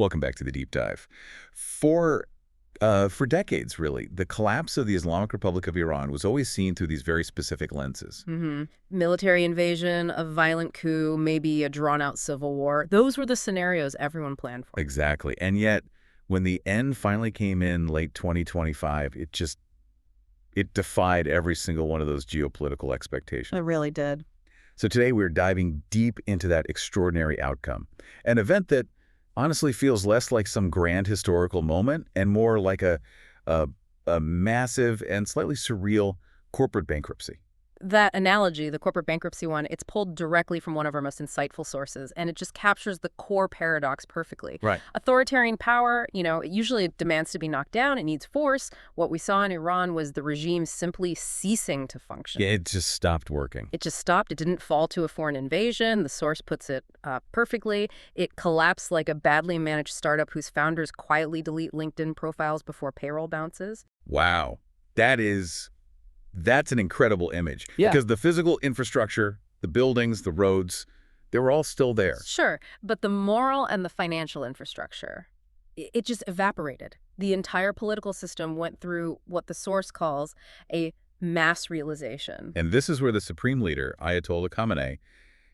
Welcome back to the Deep Dive. For decades, really, the collapse of the Islamic Republic of Iran was always seen through these very specific lenses. Military invasion, a violent coup, maybe a drawn-out civil war. Those were the scenarios everyone planned for. Exactly. And yet, when the end finally came in late 2025, it defied every single one of those geopolitical expectations. It really did. So today we're diving deep into that extraordinary outcome, an event that honestly feels less like some grand historical moment and more like a massive and slightly surreal corporate bankruptcy. That analogy, the corporate bankruptcy one, it's pulled directly from one of our most insightful sources, and it just captures the core paradox perfectly. Right. Authoritarian power, it usually demands to be knocked down. It needs force. What we saw in Iran was the regime simply ceasing to function. Yeah, it just stopped working. It just stopped. It didn't fall to a foreign invasion. The source puts it perfectly. It collapsed like a badly managed startup whose founders quietly delete LinkedIn profiles before payroll bounces. Wow. That's an incredible image. Yeah. Because the physical infrastructure, the buildings, the roads, they were all still there. Sure, but the moral and the financial infrastructure, it just evaporated. The entire political system went through what the source calls a mass realization. And this is where the supreme leader, Ayatollah Khamenei,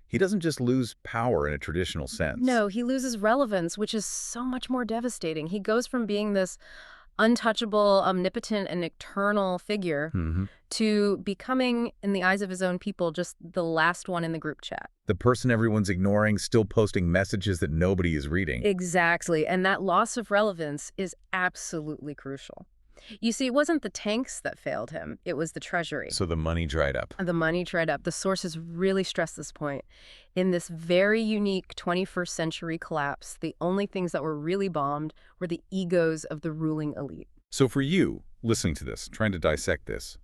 he doesn't just lose power in a traditional sense. No, he loses relevance, which is so much more devastating. He goes from being this untouchable, omnipotent, and eternal figure to becoming, in the eyes of his own people, just the last one in the group chat. The person everyone's ignoring, still posting messages that nobody is reading. Exactly, and that loss of relevance is absolutely crucial. You see, it wasn't the tanks that failed him, it was the treasury. So the money dried up. The money dried up. The sources really stress this point. In this very unique 21st century collapse, the only things that were really bombed were the egos of the ruling elite. So for you, listening to this, trying to dissect this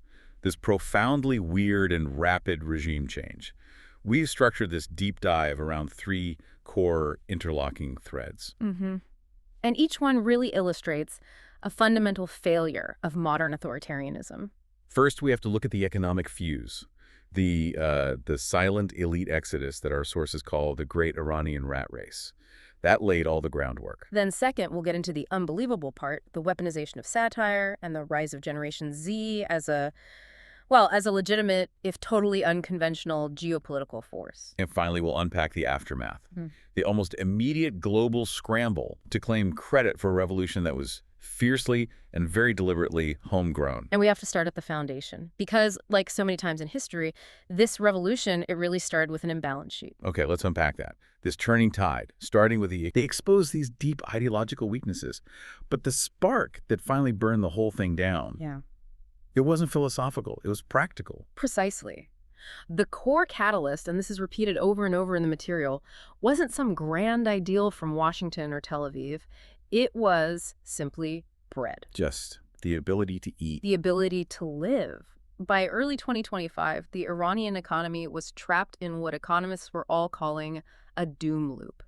profoundly weird and rapid regime change, we've structured this deep dive around 3 core interlocking threads. And each one really illustrates a fundamental failure of modern authoritarianism. First, we have to look at the economic fuse, the silent elite exodus that our sources call the Great Iranian Rat Race. That laid all the groundwork. Then second, we'll get into the unbelievable part, the weaponization of satire and the rise of Generation Z as a legitimate, if totally unconventional, geopolitical force. And finally, we'll unpack the aftermath, the almost immediate global scramble to claim credit for a revolution that was fiercely and very deliberately homegrown. And we have to start at the foundation because, like so many times in history, this revolution, it really started with an imbalance sheet. Okay, let's unpack that. This turning tide, starting with they exposed these deep ideological weaknesses. But the spark that finally burned the whole thing down, it wasn't philosophical, it was practical. Precisely. The core catalyst, and this is repeated over and over in the material, wasn't some grand ideal from Washington or Tel Aviv. It was simply bread. Just the ability to eat. The ability to live. By early 2025, the Iranian economy was trapped in what economists were all calling a doom loop.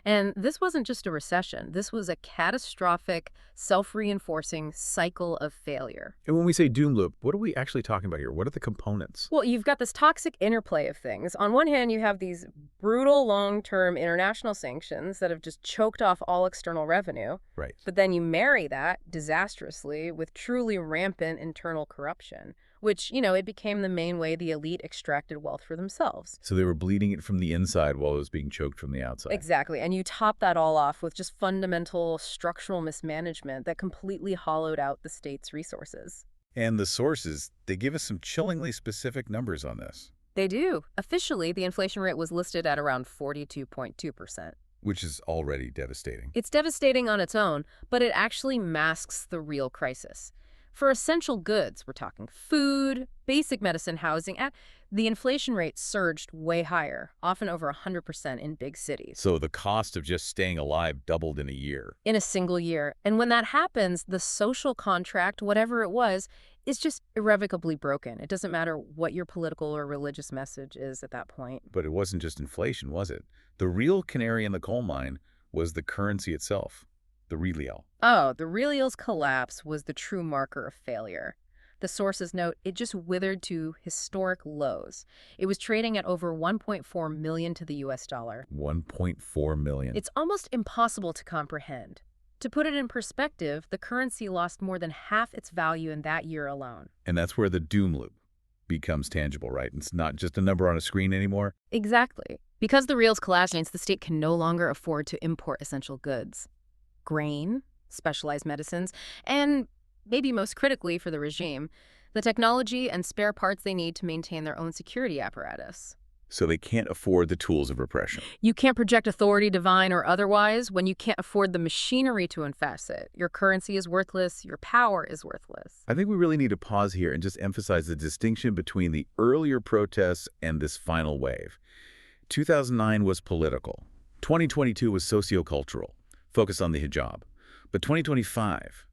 And this wasn't just a recession. This was a catastrophic, self-reinforcing cycle of failure. And when we say doom loop, what are we actually talking about here? What are the components? Well, you've got this toxic interplay of things. On one hand, you have these brutal long-term international sanctions that have just choked off all external revenue. Right. But then you marry that disastrously with truly rampant internal corruption, which, it became the main way the elite extracted wealth for themselves. So they were bleeding it from the inside while it was being choked from the outside. Exactly. And you top that all off with just fundamental structural mismanagement that completely hollowed out the state's resources. And the sources, they give us some chillingly specific numbers on this. They do. Officially, the inflation rate was listed at around 42.2%. Which is already devastating. It's devastating on its own, but it actually masks the real crisis. For essential goods, we're talking food, basic medicine, housing, the inflation rate surged way higher, often over 100% in big cities. So the cost of just staying alive doubled in a year. In a single year. And when that happens, the social contract, whatever it was, is just irrevocably broken. It doesn't matter what your political or religious message is at that point. But it wasn't just inflation, was it? The real canary in the coal mine was the currency itself, the rial. Oh, the real's collapse was the true marker of failure. The The sources note it just withered to historic lows. It was trading at over 1.4 million to the US dollar. 1.4 million. It's almost impossible to comprehend. To put it in perspective, the currency lost more than half its value in that year alone. And that's where the doom loop becomes tangible, right? It's not just a number on a screen anymore. Exactly. Because the real's collapsed, the state can no longer afford to import essential goods. Grain, specialized medicines, and maybe most critically for the regime, the technology and spare parts they need to maintain their own security apparatus. So they can't afford the tools of repression. You can't project authority, divine or otherwise, when you can't afford the machinery to enforce it. Your currency is worthless. Your power is worthless. I think we really need to pause here and just emphasize the distinction between the earlier protests and this final wave. 2009 was political. 2022 was sociocultural, focused on the hijab. But 2025,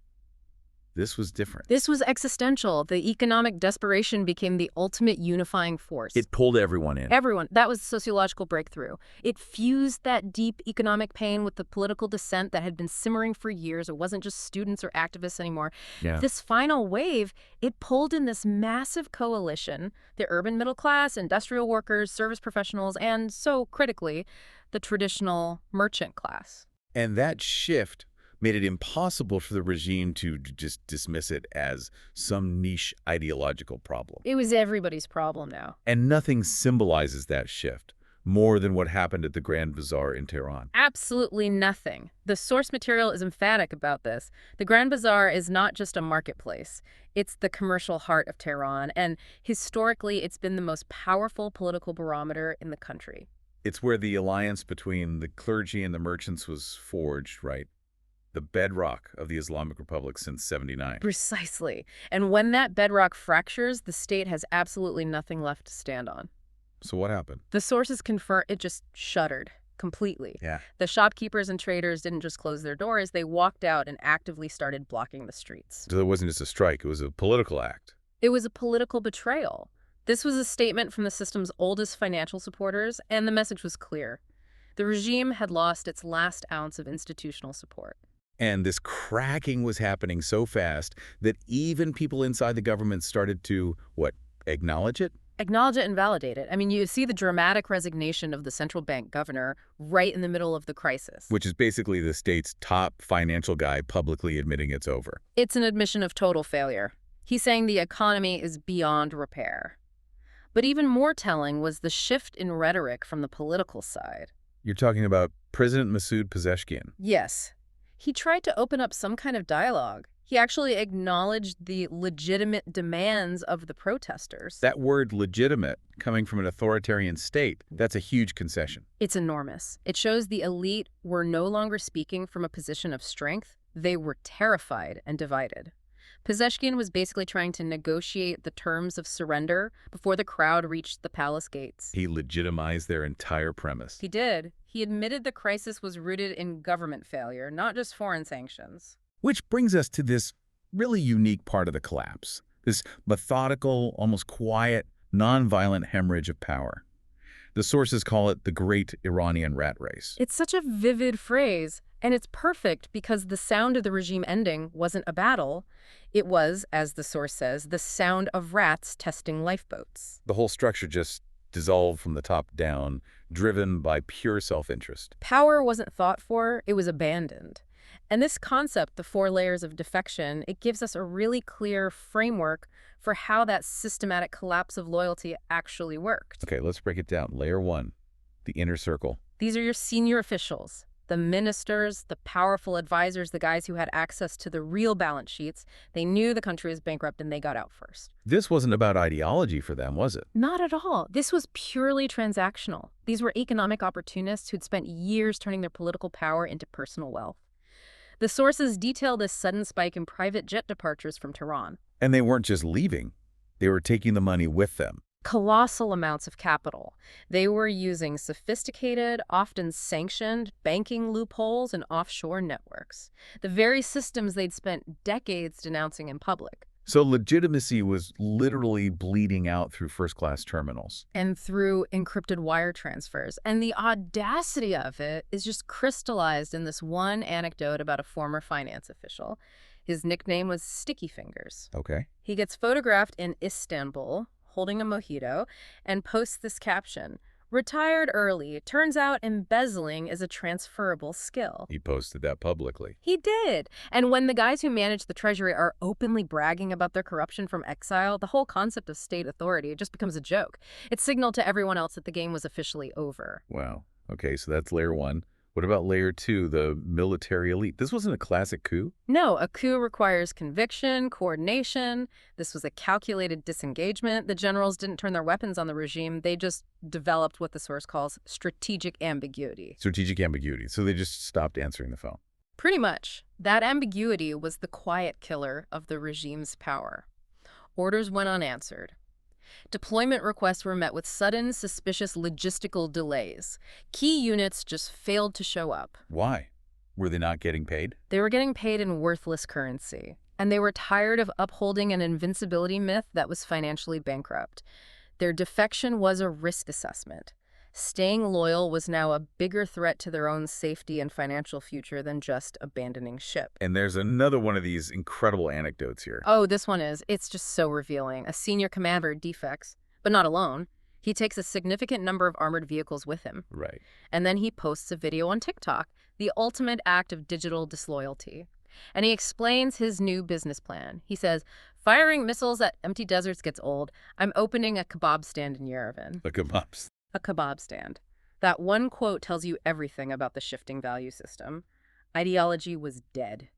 this was different. This was existential. The economic desperation became the ultimate unifying force. It pulled everyone in. Everyone. That was a sociological breakthrough. It fused that deep economic pain with the political dissent that had been simmering for years. It wasn't just students or activists anymore. Yeah. This final wave, it pulled in this massive coalition, the urban middle class, industrial workers, service professionals, and so critically, the traditional merchant class. And that shift made it impossible for the regime to just dismiss it as some niche ideological problem. It was everybody's problem now. And nothing symbolizes that shift more than what happened at the Grand Bazaar in Tehran. Absolutely nothing. The source material is emphatic about this. The Grand Bazaar is not just a marketplace. It's the commercial heart of Tehran, and historically it's been the most powerful political barometer in the country. It's where the alliance between the clergy and the merchants was forged, right? The bedrock of the Islamic Republic since '79. Precisely. And when that bedrock fractures, the state has absolutely nothing left to stand on. So what happened? The sources confirm it just shuttered completely. Yeah. The shopkeepers and traders didn't just close their doors, they walked out and actively started blocking the streets. So it wasn't just a strike, it was a political act. It was a political betrayal. This was a statement from the system's oldest financial supporters, and the message was clear. The regime had lost its last ounce of institutional support. And this cracking was happening so fast that even people inside the government started to, acknowledge it? Acknowledge it and validate it. I mean, you see the dramatic resignation of the central bank governor right in the middle of the crisis. Which is basically the state's top financial guy publicly admitting it's over. It's an admission of total failure. He's saying the economy is beyond repair. But even more telling was the shift in rhetoric from the political side. You're talking about President Masoud Pezeshkian. Yes. He tried to open up some kind of dialogue. He actually acknowledged the legitimate demands of the protesters. That word legitimate, coming from an authoritarian state, that's a huge concession. It's enormous. It shows the elite were no longer speaking from a position of strength. They were terrified and divided. Pezeshkian was basically trying to negotiate the terms of surrender before the crowd reached the palace gates. He legitimized their entire premise. He did. He admitted the crisis was rooted in government failure, not just foreign sanctions. Which brings us to this really unique part of the collapse, this methodical, almost quiet, nonviolent hemorrhage of power. The sources call it the Great Iranian Rat Race. It's such a vivid phrase, and it's perfect because the sound of the regime ending wasn't a battle. It was, as the source says, the sound of rats testing lifeboats. The whole structure just dissolved from the top down, driven by pure self-interest. Power wasn't thought for, it was abandoned. And this concept, the 4 layers of defection, it gives us a really clear framework for how that systematic collapse of loyalty actually worked. Okay, let's break it down. Layer 1, the inner circle. These are your senior officials, the ministers, the powerful advisors, the guys who had access to the real balance sheets. They knew the country was bankrupt and they got out first. This wasn't about ideology for them, was it? Not at all. This was purely transactional. These were economic opportunists who'd spent years turning their political power into personal wealth. The sources detail this sudden spike in private jet departures from Tehran. And they weren't just leaving. They were taking the money with them. Colossal amounts of capital. They were using sophisticated, often sanctioned, banking loopholes and offshore networks. The very systems they'd spent decades denouncing in public. So legitimacy was literally bleeding out through first-class terminals. And through encrypted wire transfers. And the audacity of it is just crystallized in this one anecdote about a former finance official. His nickname was Sticky Fingers. Okay. He gets photographed in Istanbul holding a mojito and posts this caption, "Retired early. Turns out embezzling is a transferable skill." He posted that publicly. He did. And when the guys who manage the treasury are openly bragging about their corruption from exile, the whole concept of state authority just becomes a joke. It signaled to everyone else that the game was officially over. Wow. Okay, so that's layer one. What about layer two, the military elite? This wasn't a classic coup? No, a coup requires conviction, coordination. This was a calculated disengagement. The generals didn't turn their weapons on the regime. They just developed what the source calls strategic ambiguity. Strategic ambiguity. So they just stopped answering the phone. Pretty much. That ambiguity was the quiet killer of the regime's power. Orders went unanswered. Deployment requests were met with sudden, suspicious logistical delays. Key units just failed to show up. Why? Were they not getting paid? They were getting paid in worthless currency, and they were tired of upholding an invincibility myth that was financially bankrupt. Their defection was a risk assessment. Staying loyal was now a bigger threat to their own safety and financial future than just abandoning ship. And there's another one of these incredible anecdotes here. Oh, this one is. It's just so revealing. A senior commander defects, but not alone. He takes a significant number of armored vehicles with him. Right. And then he posts a video on TikTok, the ultimate act of digital disloyalty. And he explains his new business plan. He says, "Firing missiles at empty deserts gets old. I'm opening a kebab stand in Yerevan." The kebabs. A kebab stand. That one quote tells you everything about the shifting value system. Ideology was dead.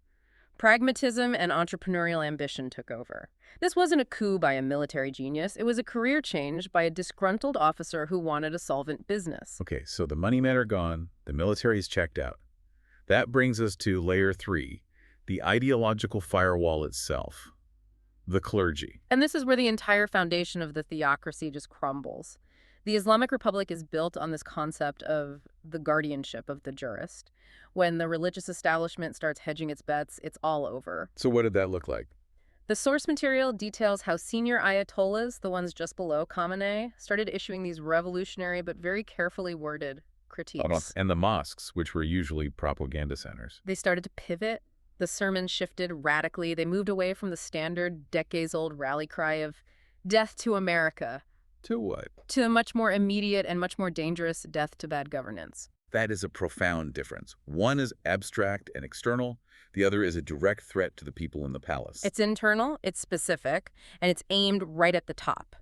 Pragmatism and entrepreneurial ambition took over. This wasn't a coup by a military genius. It was a career change by a disgruntled officer who wanted a solvent business. Okay, so the money men are gone. The military's checked out. That brings us to layer three, the ideological firewall itself, the clergy. And this is where the entire foundation of the theocracy just crumbles. The Islamic Republic is built on this concept of the guardianship of the jurist. When the religious establishment starts hedging its bets, it's all over. So what did that look like? The source material details how senior ayatollahs, the ones just below Khamenei, started issuing these revolutionary but very carefully worded critiques. And the mosques, which were usually propaganda centers. They started to pivot. The sermons shifted radically. They moved away from the standard decades-old rally cry of "death to America" To what? to a much more immediate and much more dangerous death to bad governance. That is a profound difference. One is abstract and external. The other is a direct threat to the people in the palace. It's internal, it's specific, and it's aimed right at the top.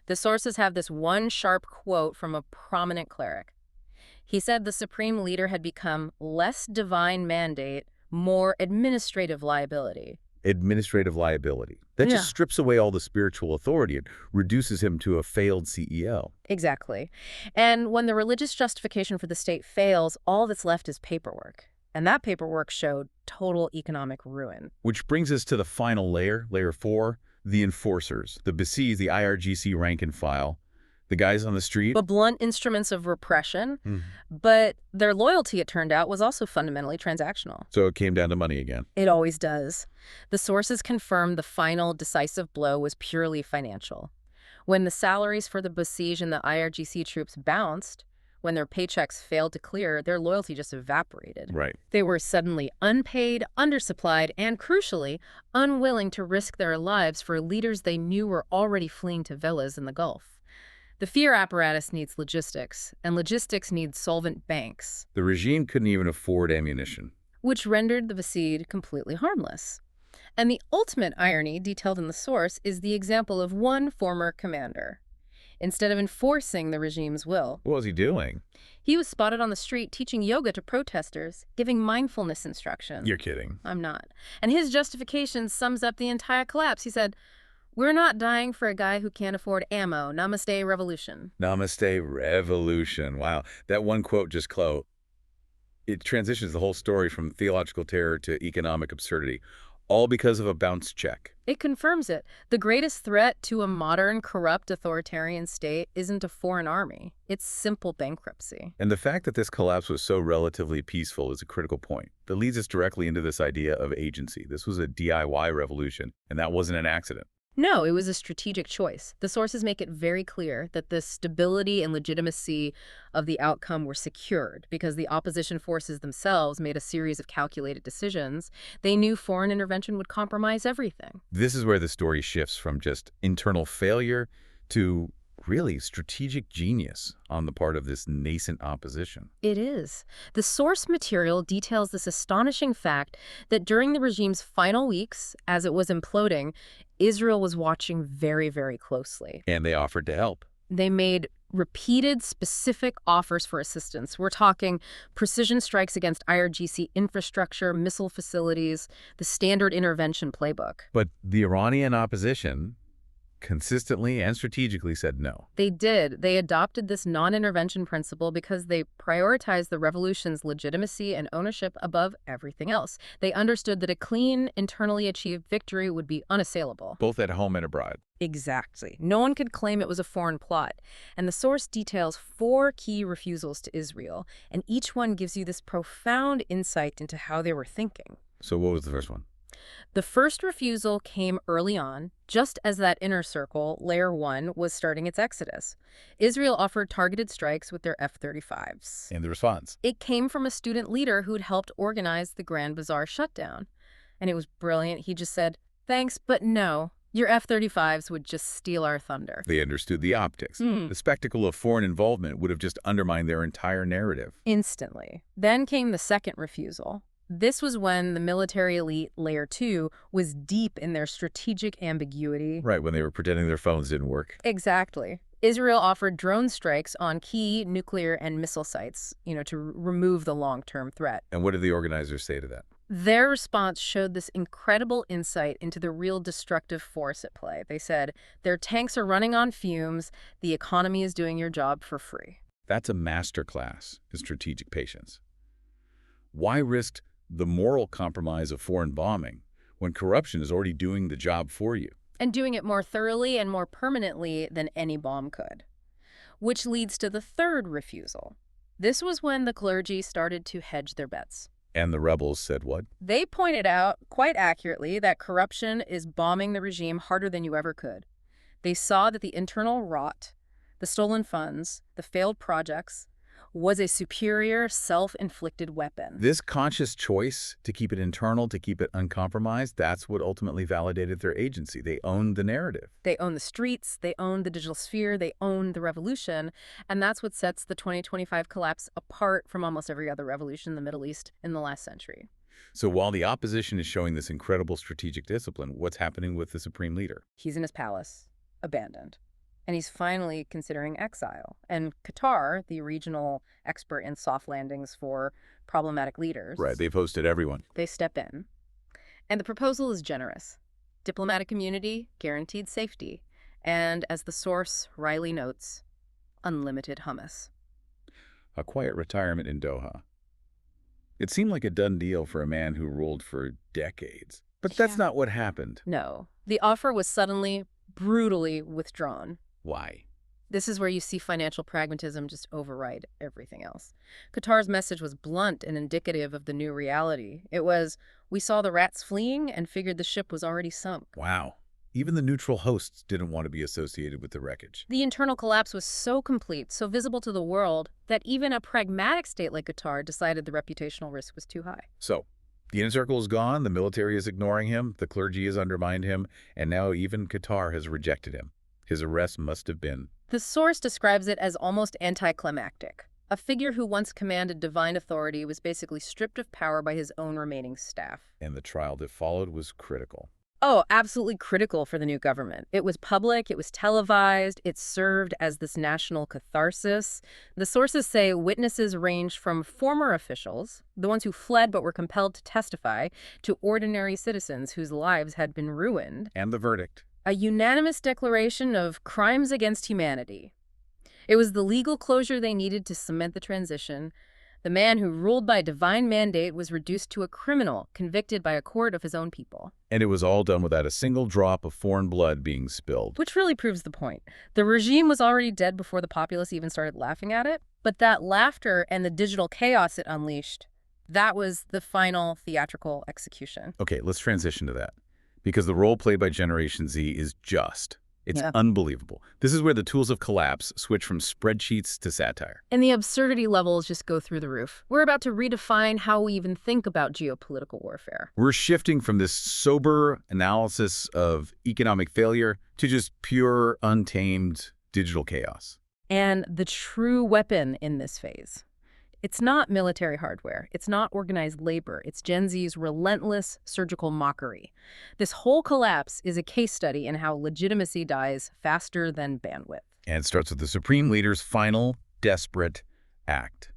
The sources have this one sharp quote from a prominent cleric. He said the supreme leader had become less divine mandate, more administrative liability. Administrative liability. That Yeah. just strips away all the spiritual authority. It reduces him to a failed CEO. Exactly. And when the religious justification for the state fails, all that's left is paperwork. And that paperwork showed total economic ruin. Which brings us to the final layer, layer four, the enforcers, the besieged, the IRGC rank and file, the guys on the street. But blunt instruments of repression. Mhm. But their loyalty, it turned out, was also fundamentally transactional. So it came down to money again. It always does. The sources confirmed the final decisive blow was purely financial. When the salaries for the besieged and the IRGC troops bounced, when their paychecks failed to clear, their loyalty just evaporated. Right. They were suddenly unpaid, undersupplied, and crucially, unwilling to risk their lives for leaders they knew were already fleeing to villas in the Gulf. The fear apparatus needs logistics, and logistics needs solvent banks, The regime couldn't even afford ammunition. which rendered the besieged completely harmless. And the ultimate irony, detailed in the source, is the example of one former commander. Instead of enforcing the regime's will, What was he doing? he was spotted on the street teaching yoga to protesters, giving mindfulness instruction. You're kidding. I'm not. And his justification sums up the entire collapse. He said, "We're not dying for a guy who can't afford ammo. Namaste, revolution." Namaste revolution. Wow. That one quote just it transitions the whole story from theological terror to economic absurdity. all because of a bounce check. It confirms it. The greatest threat to a modern, corrupt, authoritarian state isn't a foreign army. It's simple bankruptcy. And the fact that this collapse was so relatively peaceful is a critical point. That leads us directly into this idea of agency. This was a DIY revolution, and that wasn't an accident. No, it was a strategic choice. The sources make it very clear that the stability and legitimacy of the outcome were secured because the opposition forces themselves made a series of calculated decisions. They knew foreign intervention would compromise everything. This is where the story shifts from just internal failure to really strategic genius on the part of this nascent opposition. It is. The source material details this astonishing fact that during the regime's final weeks, as it was imploding, Israel was watching very, very closely. And they offered to help. They made repeated specific offers for assistance. We're talking precision strikes against IRGC infrastructure, missile facilities, the standard intervention playbook. But the Iranian opposition consistently and strategically said no. They did. They adopted this non-intervention principle because they prioritized the revolution's legitimacy and ownership above everything else. They understood that a clean, internally achieved victory would be unassailable. Both at home and abroad. Exactly. No one could claim it was a foreign plot. And the source details 4 key refusals to Israel, and each one gives you this profound insight into how they were thinking. So what was the first one? The first refusal came early on, just as that inner circle, Layer 1, was starting its exodus. Israel offered targeted strikes with their F-35s. And the response? It came from a student leader who'd helped organize the Grand Bazaar shutdown. And it was brilliant. He just said, "Thanks, but no. Your F-35s would just steal our thunder." They understood the optics. The spectacle of foreign involvement would have just undermined their entire narrative. Instantly. Then came the second refusal. This was when the military elite, Layer 2, was deep in their strategic ambiguity. Right, when they were pretending their phones didn't work. Exactly. Israel offered drone strikes on key nuclear and missile sites, to remove the long-term threat. And what did the organizers say to that? Their response showed this incredible insight into the real destructive force at play. They said, their tanks are running on fumes, the economy is doing your job for free. That's a masterclass in strategic patience. Why risk the moral compromise of foreign bombing when corruption is already doing the job for you? And doing it more thoroughly and more permanently than any bomb could. Which leads to the third refusal. This was when the clergy started to hedge their bets. And the rebels said what? They pointed out, quite accurately, that corruption is bombing the regime harder than you ever could. They saw that the internal rot, the stolen funds, the failed projects, was a superior, self-inflicted weapon. This conscious choice to keep it internal, to keep it uncompromised, that's what ultimately validated their agency. They owned the narrative. They own the streets, they own the digital sphere, they own the revolution, and that's what sets the 2025 collapse apart from almost every other revolution in the Middle East in the last century. So while the opposition is showing this incredible strategic discipline, what's happening with the supreme leader? He's in his palace, abandoned. And he's finally considering exile. And Qatar, the regional expert in soft landings for problematic leaders. Right, they've hosted everyone. They step in. And the proposal is generous. Diplomatic immunity, guaranteed safety, and, as the source Riley notes, unlimited hummus. A quiet retirement in Doha. It seemed like a done deal for a man who ruled for decades. But that's not what happened. No. The offer was suddenly, brutally withdrawn. Why? This is where you see financial pragmatism just override everything else. Qatar's message was blunt and indicative of the new reality. It was, we saw the rats fleeing and figured the ship was already sunk. Wow. Even the neutral hosts didn't want to be associated with the wreckage. The internal collapse was so complete, so visible to the world, that even a pragmatic state like Qatar decided the reputational risk was too high. So, the inner circle is gone, the military is ignoring him, the clergy has undermined him, and now even Qatar has rejected him. His arrest must have been. The source describes it as almost anticlimactic. A figure who once commanded divine authority was basically stripped of power by his own remaining staff. And the trial that followed was critical. Oh, absolutely critical for the new government. It was public, it was televised, it served as this national catharsis. The sources say witnesses ranged from former officials, the ones who fled but were compelled to testify, to ordinary citizens whose lives had been ruined. And the verdict? A unanimous declaration of crimes against humanity. It was the legal closure they needed to cement the transition, The man who ruled by divine mandate was reduced to a criminal, convicted by a court of his own people. And it was all done without a single drop of foreign blood being spilled. Which really proves the point. The regime was already dead before the populace even started laughing at it, but that laughter and the digital chaos it unleashed, that was the final theatrical execution. Okay, let's transition to that. Because the role played by Generation Z is just. It's unbelievable. This is where the tools of collapse switch from spreadsheets to satire. And the absurdity levels just go through the roof. We're about to redefine how we even think about geopolitical warfare. We're shifting from this sober analysis of economic failure to just pure, untamed digital chaos. And the true weapon in this phase, it's not military hardware. It's not organized labor. It's Gen Z's relentless surgical mockery. This whole collapse is a case study in how legitimacy dies faster than bandwidth. And it starts with the Supreme Leader's final, desperate act.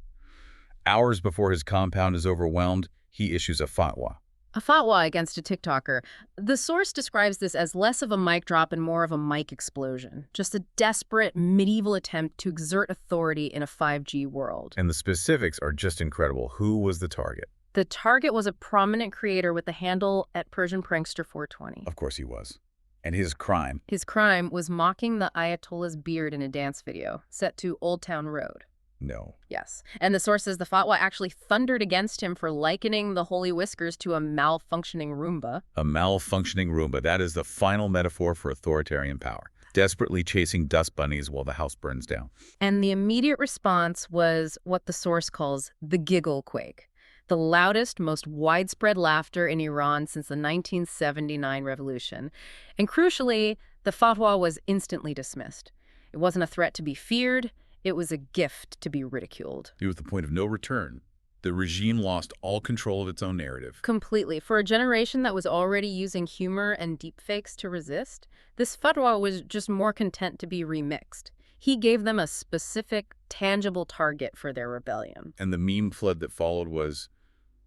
Hours before his compound is overwhelmed, he issues a fatwa. A fatwa against a TikToker. The source describes this as less of a mic drop and more of a mic explosion. Just a desperate medieval attempt to exert authority in a 5G world. And the specifics are just incredible. Who was the target? The target was a prominent creator with the handle at Persian Prankster 420. Of course he was. And his crime? His crime was mocking the Ayatollah's beard in a dance video set to Old Town Road. No. Yes. And the source says the fatwa actually thundered against him for likening the holy whiskers to a malfunctioning Roomba. A malfunctioning Roomba. That is the final metaphor for authoritarian power. Desperately chasing dust bunnies while the house burns down. And the immediate response was what the source calls the giggle quake. The loudest, most widespread laughter in Iran since the 1979 revolution. And crucially, the fatwa was instantly dismissed. It wasn't a threat to be feared. It was a gift to be ridiculed. It was the point of no return. The regime lost all control of its own narrative. Completely. For a generation that was already using humor and deepfakes to resist, this fatwa was just more content to be remixed. He gave them a specific, tangible target for their rebellion. And the meme flood that followed was,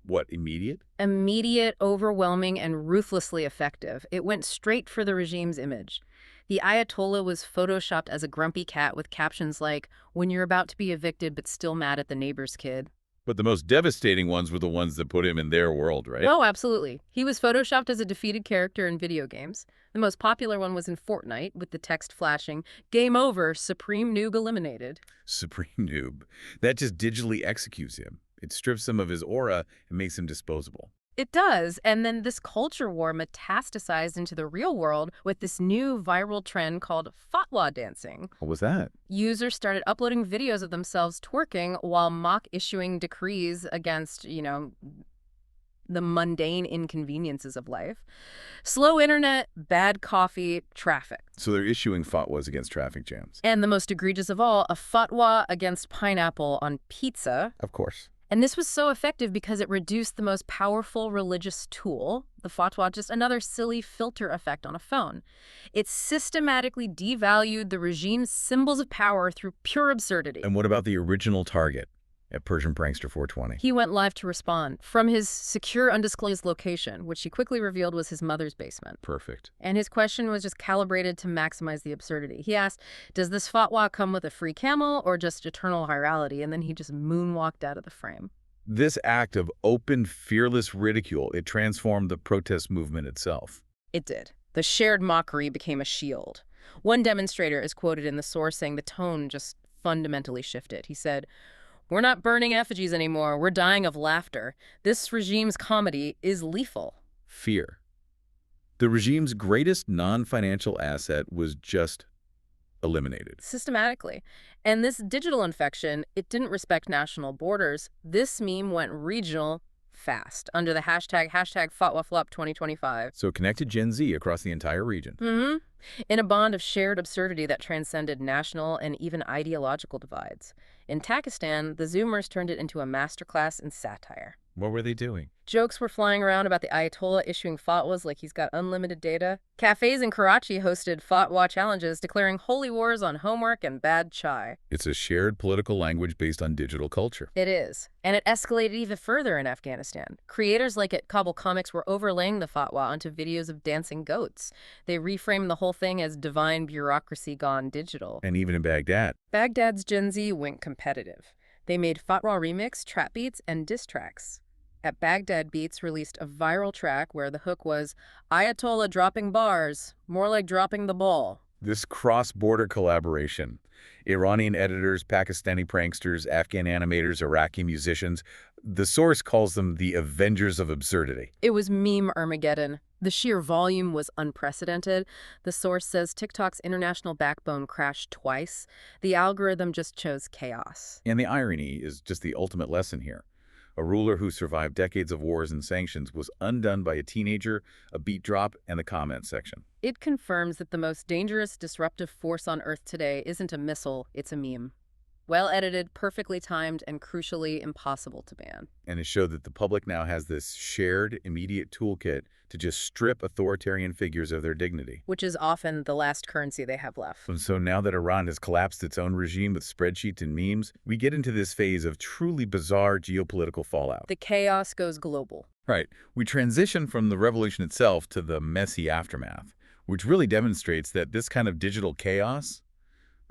what, immediate? Immediate, overwhelming, and ruthlessly effective. It went straight for the regime's image. The Ayatollah was photoshopped as a grumpy cat with captions like, "When you're about to be evicted but still mad at the neighbor's kid." But the most devastating ones were the ones that put him in their world, right? Oh, absolutely. He was photoshopped as a defeated character in video games. The most popular one was in Fortnite, with the text flashing, "Game over, Supreme Noob eliminated." Supreme noob. That just digitally executes him. It strips him of his aura and makes him disposable. It does, and then this culture war metastasized into the real world with this new viral trend called fatwa dancing. What was that? Users started uploading videos of themselves twerking while mock issuing decrees against, the mundane inconveniences of life. Slow internet, bad coffee, traffic. So they're issuing fatwas against traffic jams. And the most egregious of all, a fatwa against pineapple on pizza. Of course. And this was so effective because it reduced the most powerful religious tool, the fatwa, just another silly filter effect on a phone. It systematically devalued the regime's symbols of power through pure absurdity. And what about the original target at Persian Prankster 420? He went live to respond from his secure, undisclosed location, which he quickly revealed was his mother's basement. Perfect. And his question was just calibrated to maximize the absurdity. He asked, does this fatwa come with a free camel or just eternal virality? And then he just moonwalked out of the frame. This act of open, fearless ridicule, it transformed the protest movement itself. It did. The shared mockery became a shield. One demonstrator is quoted in the source saying the tone just fundamentally shifted. He said, "We're not burning effigies anymore. We're dying of laughter. This regime's comedy is lethal." Fear. The regime's greatest non-financial asset was just eliminated. Systematically. And this digital infection, it didn't respect national borders. This meme went regional fast under the hashtag #FatwaFlop2025. So it connected Gen Z across the entire region. In a bond of shared absurdity that transcended national and even ideological divides. In Pakistan, the Zoomers turned it into a masterclass in satire. What were they doing? Jokes were flying around about the Ayatollah issuing fatwas like he's got unlimited data. Cafes in Karachi hosted fatwa challenges declaring holy wars on homework and bad chai. It's a shared political language based on digital culture. It is. And it escalated even further in Afghanistan. Creators like at Kabul Comics were overlaying the fatwa onto videos of dancing goats. They reframed the whole thing as divine bureaucracy gone digital. And even in Baghdad. Baghdad's Gen Z went competitive. They made Fatwa remix, trap beats, and diss tracks. At Baghdad Beats released a viral track where the hook was, Ayatollah dropping bars, more like dropping the ball. This cross-border collaboration. Iranian editors, Pakistani pranksters, Afghan animators, Iraqi musicians. The source calls them the Avengers of Absurdity. It was meme Armageddon. The sheer volume was unprecedented. The source says TikTok's international backbone crashed twice. The algorithm just chose chaos. And the irony is just the ultimate lesson here. A ruler who survived decades of wars and sanctions was undone by a teenager, a beat drop, and the comment section. It confirms that the most dangerous disruptive force on Earth today isn't a missile, it's a meme. Well-edited, perfectly timed, and crucially impossible to ban. And it showed that the public now has this shared, immediate toolkit to just strip authoritarian figures of their dignity. Which is often the last currency they have left. And so now that Iran has collapsed its own regime with spreadsheets and memes, we get into this phase of truly bizarre geopolitical fallout. The chaos goes global. Right. We transition from the revolution itself to the messy aftermath, which really demonstrates that this kind of digital chaos,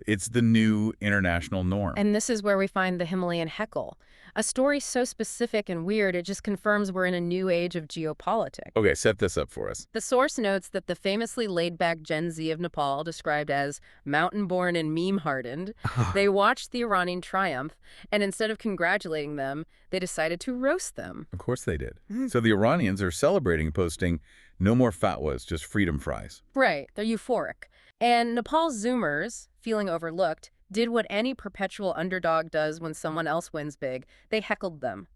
it's the new international norm. And this is where we find the Himalayan heckle. A story so specific and weird, it just confirms we're in a new age of geopolitics. Okay, set this up for us. The source notes that the famously laid-back Gen Z of Nepal, described as mountain-born and meme-hardened, they watched the Iranian triumph, and instead of congratulating them, they decided to roast them. Of course they did. So the Iranians are celebrating, posting, no more fatwas, just freedom fries. Right, they're euphoric. And Nepal's Zoomers, feeling overlooked, did what any perpetual underdog does when someone else wins big. They heckled them.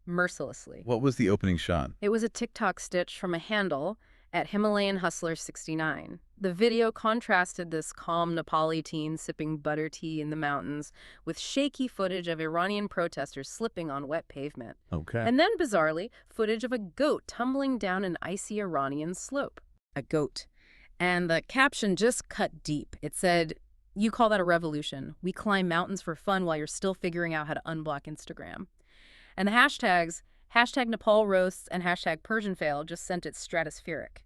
Mercilessly. What was the opening shot? It was a TikTok stitch from a handle at Himalayan Hustler 69. The video contrasted this calm Nepali teen sipping butter tea in the mountains with shaky footage of Iranian protesters slipping on wet pavement. Okay. And then, bizarrely, footage of a goat tumbling down an icy Iranian slope. A goat. And the caption just cut deep. It said, "You call that a revolution? We climb mountains for fun while you're still figuring out how to unblock Instagram." And the hashtags, hashtag Nepal roasts and hashtag Persian fail, just sent it stratospheric.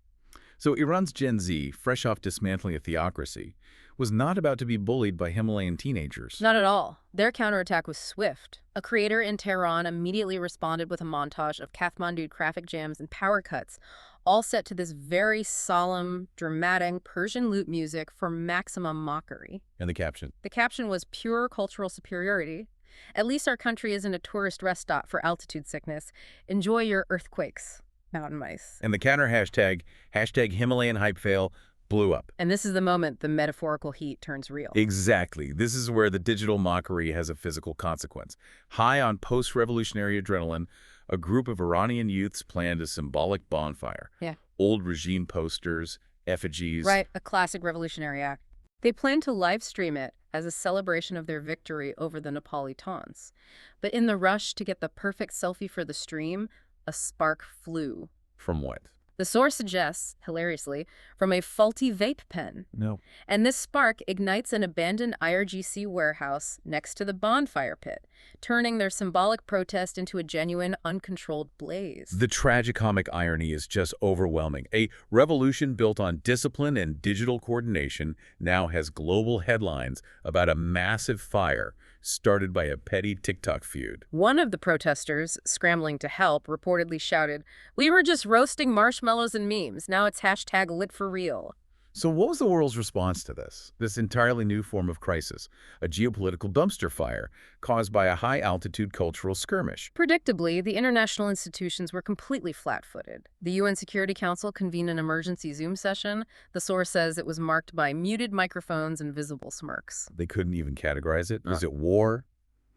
So Iran's Gen Z, fresh off dismantling a theocracy, was not about to be bullied by Himalayan teenagers. Not at all. Their counterattack was swift. A creator in Tehran immediately responded with a montage of Kathmandu traffic jams and power cuts, all set to this very solemn, dramatic Persian lute music for maximum mockery. And the caption? The caption was pure cultural superiority. At least our country isn't a tourist rest stop for altitude sickness. Enjoy your earthquakes, mountain mice. And the counter hashtag, hashtag Himalayan hype fail, blew up. And this is the moment the metaphorical heat turns real. Exactly. This is where the digital mockery has a physical consequence. High on post-revolutionary adrenaline, a group of Iranian youths planned a symbolic bonfire. Yeah. Old regime posters, effigies. Right, a classic revolutionary act. They planned to live stream it as a celebration of their victory over the Nepali taunts. But in the rush to get the perfect selfie for the stream, a spark flew. From what? The source suggests, hilariously, from a faulty vape pen. No. And this spark ignites an abandoned IRGC warehouse next to the bonfire pit, turning their symbolic protest into a genuine, uncontrolled blaze. The tragicomic irony is just overwhelming. A revolution built on discipline and digital coordination now has global headlines about a massive fire started by a petty TikTok feud. One of the protesters, scrambling to help, reportedly shouted, "We were just roasting marshmallows and memes. Now it's hashtag lit for real." So what was the world's response to this entirely new form of crisis, a geopolitical dumpster fire caused by a high-altitude cultural skirmish? Predictably, the international institutions were completely flat-footed. The UN Security Council convened an emergency Zoom session. The source says it was marked by muted microphones and visible smirks. They couldn't even categorize it. Was it war,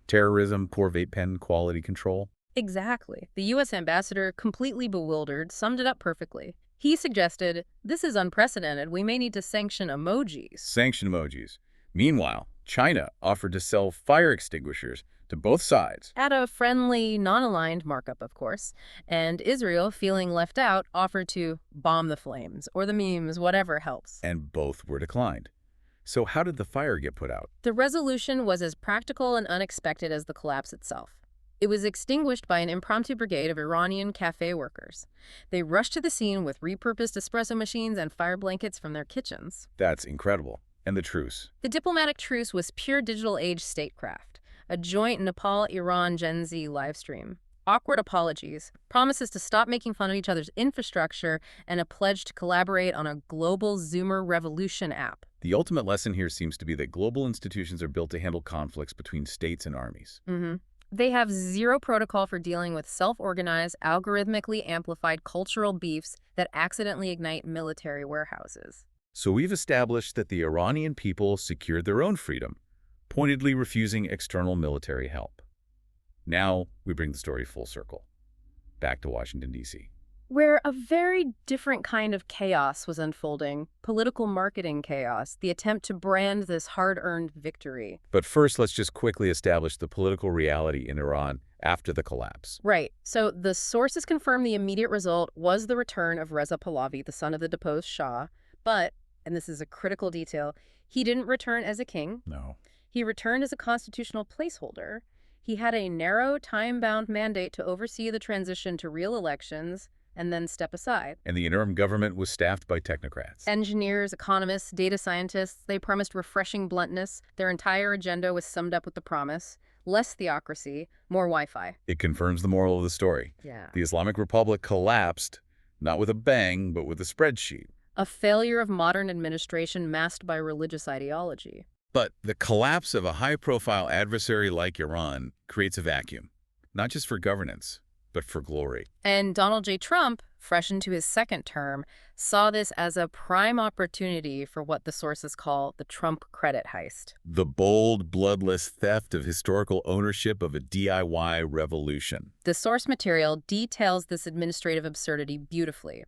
terrorism, poor vape pen quality control? Exactly. The U.S. ambassador, completely bewildered, summed it up perfectly. He suggested, "This is unprecedented. We may need to sanction emojis." Sanction emojis. Meanwhile, China offered to sell fire extinguishers to both sides. At a friendly, non-aligned markup, of course. And Israel, feeling left out, offered to bomb the flames, or the memes, whatever helps. And both were declined. So how did the fire get put out? The resolution was as practical and unexpected as the collapse itself. It was extinguished by an impromptu brigade of Iranian cafe workers. They rushed to the scene with repurposed espresso machines and fire blankets from their kitchens. That's incredible. And the truce? The diplomatic truce was pure digital age statecraft. a joint Nepal-Iran Gen Z livestream. Awkward apologies, promises to stop making fun of each other's infrastructure, and a pledge to collaborate on a global Zoomer revolution app. The ultimate lesson here seems to be that global institutions are built to handle conflicts between states and armies. They have zero protocol for dealing with self-organized, algorithmically amplified cultural beefs that accidentally ignite military warehouses. So we've established that the Iranian people secured their own freedom, pointedly refusing external military help. Now we bring the story full circle, back to Washington, D.C., Where a very different kind of chaos was unfolding, political marketing chaos, the attempt to brand this hard-earned victory. But first, let's just quickly establish the political reality in Iran after the collapse. Right. So the sources confirm the immediate result was the return of Reza Pahlavi, the son of the deposed Shah. But, and this is a critical detail, he didn't return as a king. No. He returned as a constitutional placeholder. He had a narrow, time-bound mandate to oversee the transition to real elections and then step aside. And the interim government was staffed by technocrats. Engineers, economists, data scientists, they promised refreshing bluntness. Their entire agenda was summed up with the promise: less theocracy, more Wi-Fi. It confirms the moral of the story. Yeah. The Islamic Republic collapsed, not with a bang, but with a spreadsheet. A failure of modern administration masked by religious ideology. But the collapse of a high-profile adversary like Iran creates a vacuum, not just for governance, but for glory. And Donald J. Trump, fresh into his second term, saw this as a prime opportunity for what the sources call the Trump credit heist. The bold, bloodless theft of historical ownership of a DIY revolution. The source material details this administrative absurdity beautifully.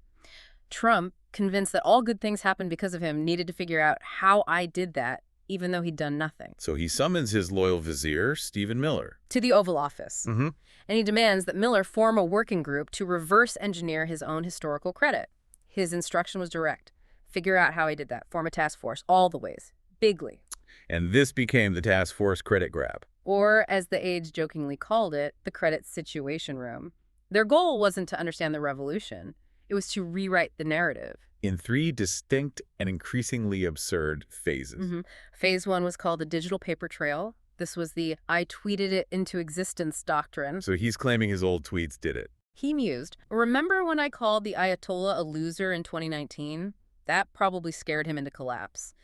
Trump, convinced that all good things happened because of him, needed to figure out how I did that, even though he'd done nothing. So he summons his loyal vizier, Stephen Miller, to the Oval Office. And he demands that Miller form a working group to reverse engineer his own historical credit. His instruction was direct. Figure out how he did that. Form a task force, all the ways. Bigly. And this became the task force credit grab. Or, as the Age jokingly called it, the credit situation room. Their goal wasn't to understand the revolution. It was to rewrite the narrative. In 3 distinct and increasingly absurd phases. Phase 1 was called the digital paper trail. This was the I tweeted it into existence doctrine. So he's claiming his old tweets did it. He mused, remember when I called the Ayatollah a loser in 2019? That probably scared him into collapse.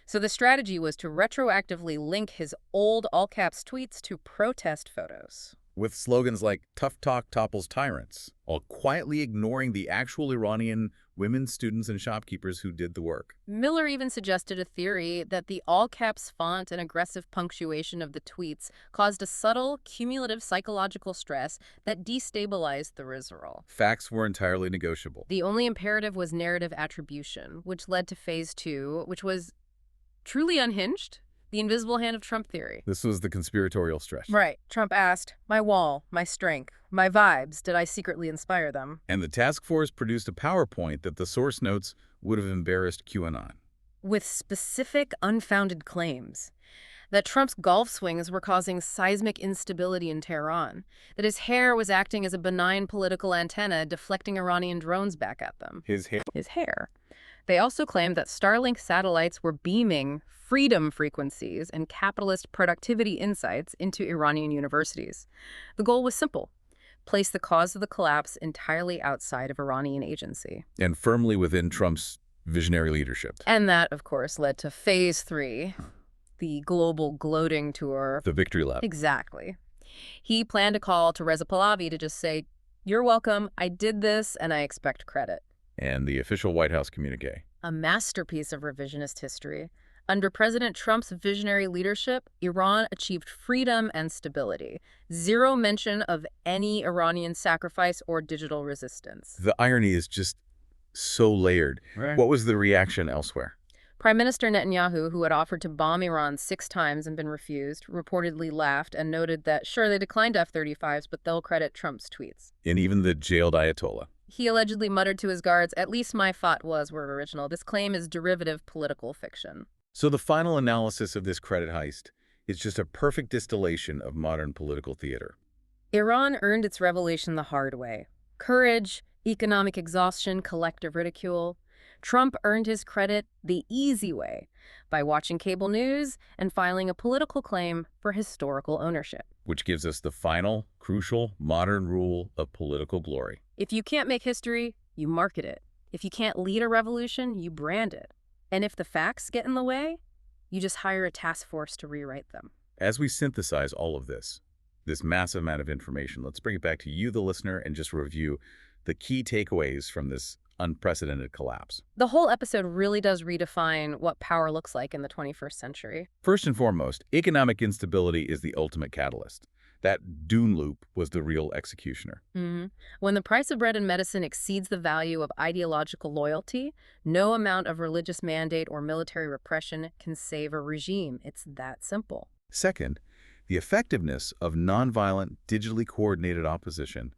So the strategy was to retroactively link his old all-caps tweets to protest photos. With slogans like "Tough talk topples tyrants," while quietly ignoring the actual Iranian women students and shopkeepers who did the work. Miller even suggested a theory that the all-caps font and aggressive punctuation of the tweets caused a subtle, cumulative psychological stress that destabilized the Rizal. Facts were entirely negotiable. The only imperative was narrative attribution, which led to phase 2, which was truly unhinged. The invisible hand of Trump theory. This was the conspiratorial stretch. Right. Trump asked, my wall, my strength, my vibes, did I secretly inspire them? And the task force produced a PowerPoint that the source notes would have embarrassed QAnon. With specific, unfounded claims. That Trump's golf swings were causing seismic instability in Tehran. That his hair was acting as a benign political antenna, deflecting Iranian drones back at them. His hair. They also claimed that Starlink satellites were beaming freedom frequencies and capitalist productivity insights into Iranian universities. The goal was simple: place the cause of the collapse entirely outside of Iranian agency. And firmly within Trump's visionary leadership. And that, of course, led to phase 3, the global gloating tour. The victory lap. Exactly. He planned a call to Reza Pahlavi to just say, you're welcome, I did this, and I expect credit. And the official White House communique. A masterpiece of revisionist history. Under President Trump's visionary leadership, Iran achieved freedom and stability. Zero mention of any Iranian sacrifice or digital resistance. The irony is just so layered. Right. What was the reaction elsewhere? Prime Minister Netanyahu, who had offered to bomb Iran 6 times and been refused, reportedly laughed and noted that, sure, they declined F-35s, but they'll credit Trump's tweets. And even the jailed Ayatollah. He allegedly muttered to his guards, at least my fatwas were original. This claim is derivative political fiction. So the final analysis of this credit heist is just a perfect distillation of modern political theater. Iran earned its revelation the hard way. Courage, economic exhaustion, collective ridicule. Trump earned his credit the easy way, by watching cable news and filing a political claim for historical ownership. Which gives us the final, crucial, modern rule of political glory. If you can't make history, you market it. If you can't lead a revolution, you brand it. And if the facts get in the way, you just hire a task force to rewrite them. As we synthesize all of this massive amount of information, let's bring it back to you, the listener, and just review the key takeaways from this unprecedented collapse. The whole episode really does redefine what power looks like in the 21st century. First and foremost, economic instability is the ultimate catalyst. That doom loop was the real executioner. When the price of bread and medicine exceeds the value of ideological loyalty, no amount of religious mandate or military repression can save a regime. It's that simple. Second, the effectiveness of nonviolent, digitally coordinated opposition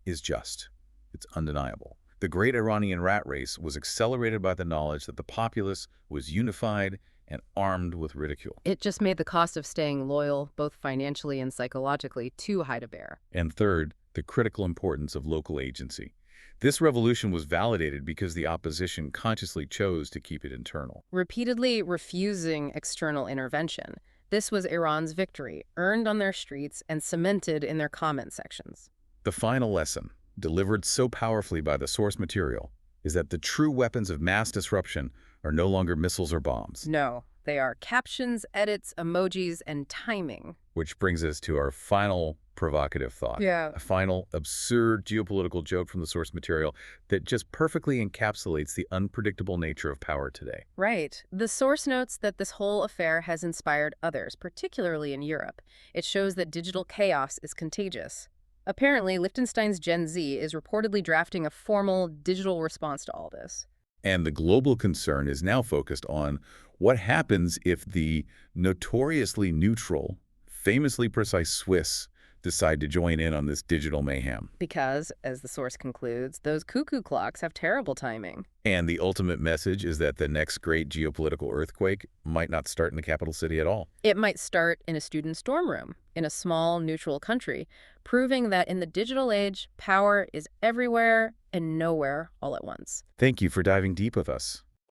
is just. It's undeniable. The great Iranian rat race was accelerated by the knowledge that the populace was unified and armed with ridicule. It just made the cost of staying loyal, both financially and psychologically, too high to bear. And third, the critical importance of local agency. This revolution was validated because the opposition consciously chose to keep it internal. Repeatedly refusing external intervention, this was Iran's victory, earned on their streets and cemented in their comment sections. The final lesson, delivered so powerfully by the source material, is that the true weapons of mass disruption are no longer missiles or bombs. No, they are captions, edits, emojis, and timing. Which brings us to our final provocative thought. A final, absurd geopolitical joke from the source material that just perfectly encapsulates the unpredictable nature of power today. Right. The source notes that this whole affair has inspired others, particularly in Europe. It shows that digital chaos is contagious. Apparently, Liechtenstein's Gen Z is reportedly drafting a formal digital response to all this. And the global concern is now focused on what happens if the notoriously neutral, famously precise Swiss decide to join in on this digital mayhem. Because, as the source concludes, those cuckoo clocks have terrible timing. And the ultimate message is that the next great geopolitical earthquake might not start in the capital city at all. It might start in a student's dorm room, in a small, neutral country, proving that in the digital age, power is everywhere and nowhere all at once. Thank you for diving deep with us.